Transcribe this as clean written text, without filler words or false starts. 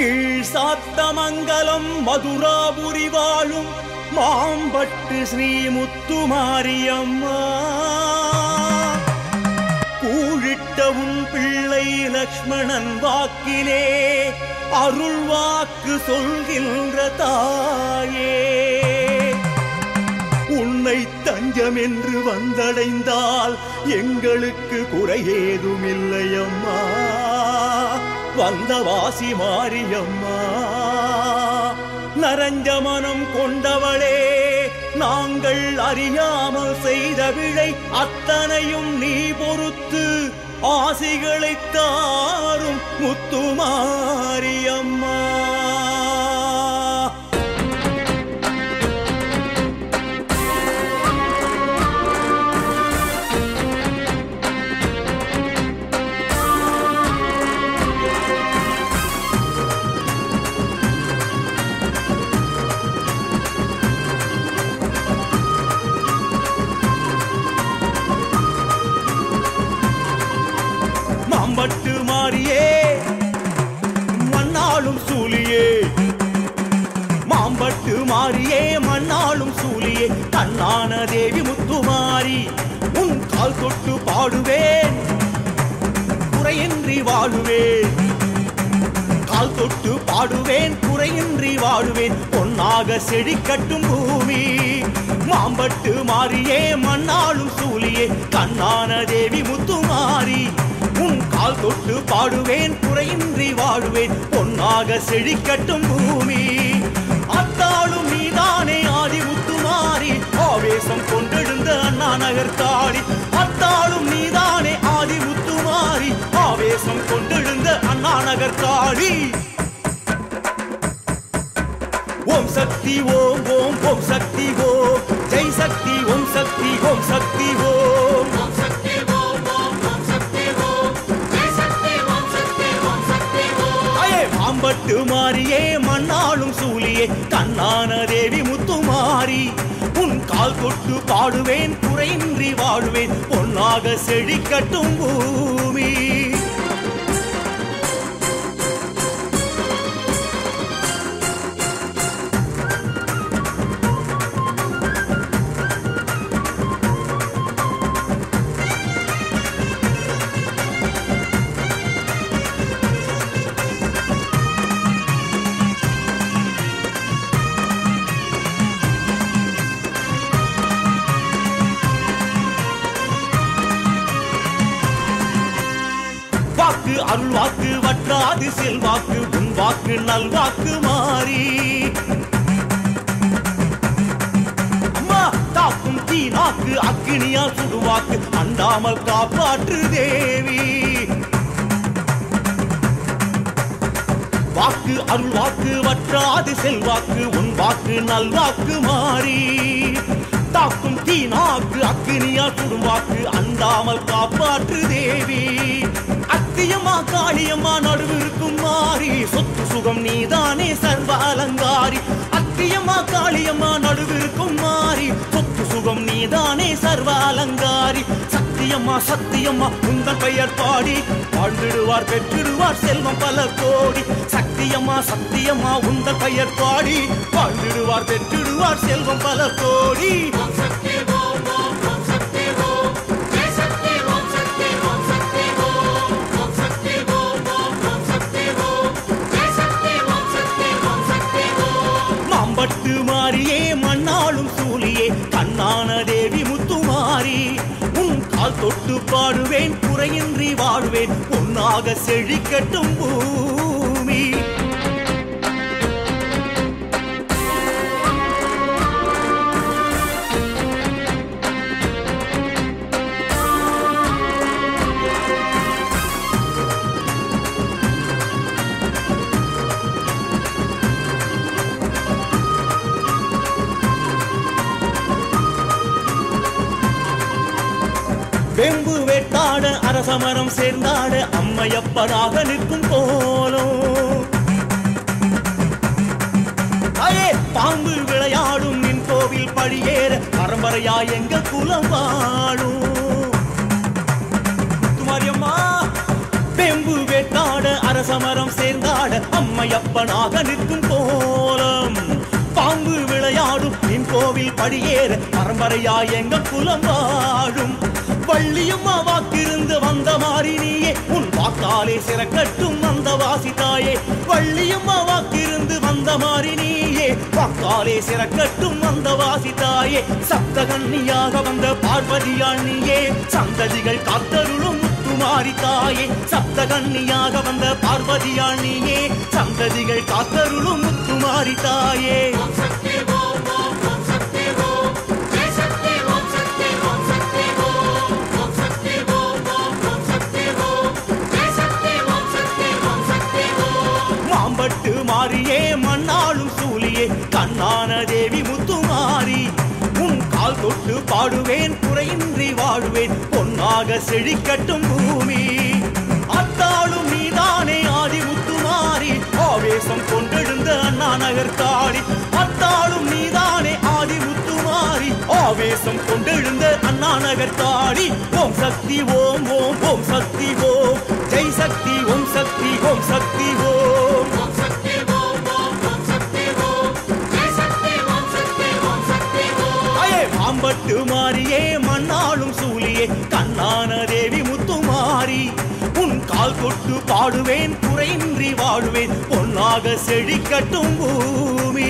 கீழ் சாத்தமங்கலம் மதுராபுரி வாழும் மாம்பட்டு ஸ்ரீ முத்துமாரியம்மா, கூழிட்டவும் பிள்ளை லக்ஷ்மணன் வாக்கிலே அருள் வாக்கு சொல்கின்ற தாயே, உன்னை தஞ்சம் என்று வந்தடைந்தால் எங்களுக்கு குறையேதுமில்லையம்மா. வந்தவாசி மாரியம்மா, நரஞ்சமனம் கொண்டவளே, நாங்கள் அறியாமல் செய்த விழை அத்தனையும் நீ பொறுத்து ஆசிகளை தாரும் முத்துமாரியம்மா. மாம்பட்டு மாரியே மண்ணாளும் சூலியே, மாம்பட்டு மாரியே மண்ணாளும் சூலியே, கண்ணான தேவி முத்துமாரி, உன் கால் தொட்டு பாடுவேன் குறையின்றி வாழுவேன், கால் தொட்டு பாடுவேன் குறையின்றி வாழுவேன், பொன்னாக செழிக்கட்டும் பூமி. மாம்பட்டு மாரியே மண்ணாளும் சூலியே, கண்ணான தேவி முத்துமாரி, உன் கால் தொட்டு பாடுவேன் குறையின்றி வாழுவேன், பொன்னாக செழிக்கட்டும் பூமி. அத்தாளும் நீதானே ஆதி முத்துமாரி, ஆவேசம் கொண்டெழுந்த அண்ணா நகர் காளி, அத்தாளும் நீதானே ஆதி முத்துமாரி, ஆவேசம் கொண்டெழுந்த அண்ணா நகர் காளி. ஓம் சக்தி ஓம் ஓம் ஓம் சக்தி ஓம், ஜெய் சக்தி ஓம் சக்தி ஓம் சக்தி ஓம். மாம்பட்டு மாரியே மண்ணாளும் சூலியே, கண்ணான தேவி முத்துமாரி, உன் கால் தொட்டு பாடுவேன் குறையின்றி வாழுவேன், பொன்னாக செழிக்கட்டும் பூமி. வாக்கு அருள் வாக்கு வற்றாது செல்வாக்கு, உன் வாக்கு நல்வாக்கு மாறி, அம்மா தாக்கும் தீனாக்கு அக்கினியா சுடுவாக்கு, அண்டாமல் காப்பாற்று தேவி. வாக்கு அருள் வாக்கு வற்றாது செல்வாக்கு, உன் வாக்கு நல்வாக்கு மாறி, தாக்கும் தீனாக்கு அக்கினியா சுடுவாக்கு, அண்டாமல் காப்பாற்று தேவி. அத்தியம்மா காளியம்மா நடுவிருக்கும் மாறி, சொத்து சுகம் நீதானே சர்வ அலங்காரி, அத்தியம்மா காளியம்மா நடுவிருக்கும் மாறி, சொத்து சுகம் நீதானே சர்வ அலங்காரி. சத்தியம்மா சத்தியம்மா உந்தன் பெயர் பாடி வாழ்ந்திடுவார் பெற்றிடுவார் செல்வம் பல கோடி, சத்தியம்மா சத்தியம்மா உந்தன் பெயர் பாடி வாழ்ந்திடுவார் பெற்றிடுவார் செல்வம் பல கோடி. மாம்பட்டு மாரியே மண்ணாளும் சூலியே, கண்ணான தேவி முத்துமாரி, உன் கால் தொட்டு பாடுவேன் குறையின்றி வாழுவேன், பொன்னாக செழிக்கட்டும் பூமி. வெம்பு வேட்டாட அரசமரம் சேர்ந்தாட அம்மையப்பனாக நிற்கும் போலும், அயே பாம்பு விளையாடும் நின் கோவில் படியேற பரம்பரையா எங்க குலம் வாழும். முத்துமாரியம்மா வெம்பு வேட்டாட அரசமரம் சேர்ந்தாட அம்மையப்பனாக நிற்கும் கோலம் பாம்பு விளையாடும் நின் கோவில் படியேற பரம்பரையா எங்க குலம் வாழும் வள்ளியம்மா வாக்கிருந்து வந்த மாறி நீயே உன் வாக்காலே சிறக்கட்டும் அந்த வாசித்தாயே வள்ளியம்மா வாக்கிருந்து வந்த மாறி நீயே வாக்காலே சிறக்கட்டும் அந்த வாசித்தாயே சப்தகன்னியாக வந்த பார்வதியாள் நீயே சந்ததிகள் காத்தருளும் முத்துமாரி தாயே சப்தகன்னியாக வந்த பார்வதியாள் நீயே சந்ததிகள் காத்தருளும் முத்துமாரி தாயே மாம்பட்டு மாறியே மண்ணாளும் சூலியே கண்ணான தேவி முத்துமாரி உன் கால் தொட்டு பாடுவேன் குறையின்றி வாழுவேன் பொன்னாக செழிக்கட்டும் பூமி அத்தாளும் நீதானே ஆதி முத்துமாரி ஆவேசம் கொண்டெழுந்த அண்ணா நகர் காளி அத்தாளும் நீதானே ஆதி முத்துமாரி ஆவேசம் கொண்டெழுந்த அண்ணா நகர் காளி ஓம் சக்தி ஓம் ஓம் ஓம் சக்தி ஓம் ஜெய் சக்தி ஓம் சக்தி ஓம் சக்தி ஓம் மாம்பட்டு மாறியே மண்ணாளும் சூலியே கண்ணான தேவி முத்துமாரி உன் கால் தொட்டு பாடுவேன் குறையின்றி வாழுவேன் பொன்னாக செழிக்கட்டும் பூமி